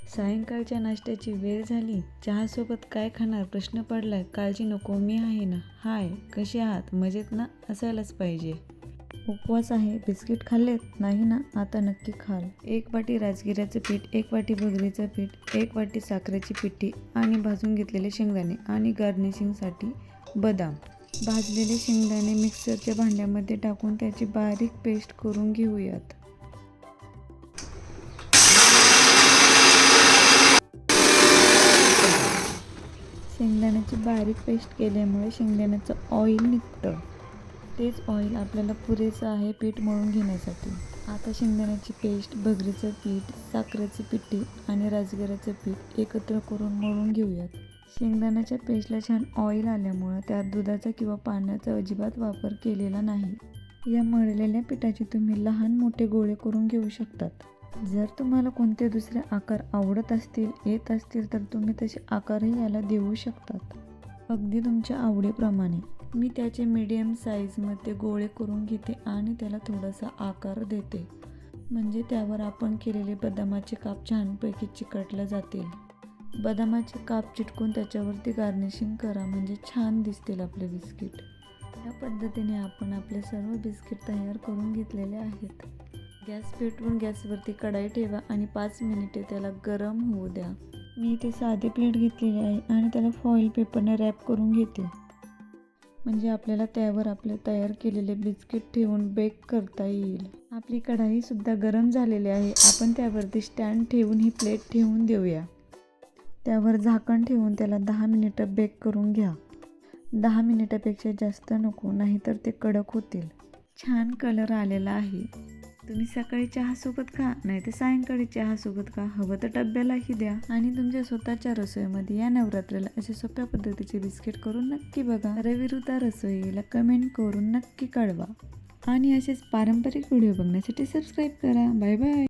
सायंकाळच्या नाश्त्याची वेळ झाली. चहासोबत काय खाणार प्रश्न पडलाय. काळजी नको, मी आहे ना. हाय, कसे आहात? मजेत ना? असायलाच पाहिजे. उपवास आहे. बिस्किट खाल्लेत नाही ना? आता नक्की खाल. 1 वाटी राजगिऱ्याचं पीठ, 1 वाटी भगरीचं पीठ, 1 वाटी साखरेची पिठी आणि भाजून घेतलेले शेंगदाणे आणि गार्निशिंगसाठी बदाम. भाजलेले शेंगदाणे मिक्सरच्या भांड्यामध्ये टाकून त्याची बारीक पेस्ट करून घेऊयात. शेंगदाण्याची बारीक पेस्ट केल्यामुळे शेंगदाण्याचं ऑइल निघतं. तेच ऑइल आपल्याला पुरेसं आहे पीठ मळून घेण्यासाठी. आता शेंगदाण्याची पेस्ट, भगरीचं पीठ, साखरेची पिठी आणि राजगिऱ्याचं पीठ एकत्र करून मळून घेऊयात. शेंगदाण्याच्या पेस्टला छान ऑइल आल्यामुळं त्यात दुधाचा किंवा पाण्याचा अजिबात वापर केलेला नाही. या मळलेल्या पिठाचे तुम्ही लहान मोठे गोळे करून घेऊ शकतात. जर तुम्हाला कोणते दुसरे आकार आवडत असतील, येत असतील तर तुम्ही तसे आकारही याला देऊ शकतात. अगदी तुमच्या आवडीप्रमाणे. मी त्याचे मीडियम साईजमध्ये गोळे करून घेते आणि त्याला थोडासा आकार देते. म्हणजे त्यावर आपण केलेले बदामाचे काप छानपैकी चिकटले जातील. बदामाचे काप चिटकून त्याच्यावरती गार्निशिंग करा, म्हणजे छान दिसतील आपले बिस्किट. या पद्धतीने आपण आपले सर्व बिस्किट तयार करून घेतलेले आहेत. गॅस पेटवून गॅसवरती कढाई ठेवा आणि 5 मिनिटे त्याला गरम होऊ द्या. मी इथे साधी प्लेट घेतलेली आहे आणि त्याला फॉईल पेपरने रॅप करून घेते. म्हणजे आपल्याला त्यावर आपले तयार केलेले बिस्किट ठेवून बेक करता येईल. आपली कढाईसुद्धा गरम झालेली आहे. आपण त्यावरती स्टँड ठेवून ही प्लेट ठेवून देऊया. त्यावर झाकण ठेवून त्याला 10 मिनिटं बेक करून घ्या. 10 मिनिटापेक्षा जास्त नको, नाहीतर ते कडक होतील. छान कलर आलेला आहे. तुम्ही सकाळी चहासोबत खा, नाही तर सायंकाळी चहासोबत खा. हवं तर डब्यालाही द्या. आणि तुमच्या स्वतःच्या रसोईमध्ये या नवरात्रीला असे सोप्या पद्धतीचे बिस्किट करून नक्की बघा. रविऋता रसोईला कमेंट करून नक्की कळवा. आणि असेच पारंपरिक व्हिडिओ बघण्यासाठी सबस्क्राईब करा. Bye bye.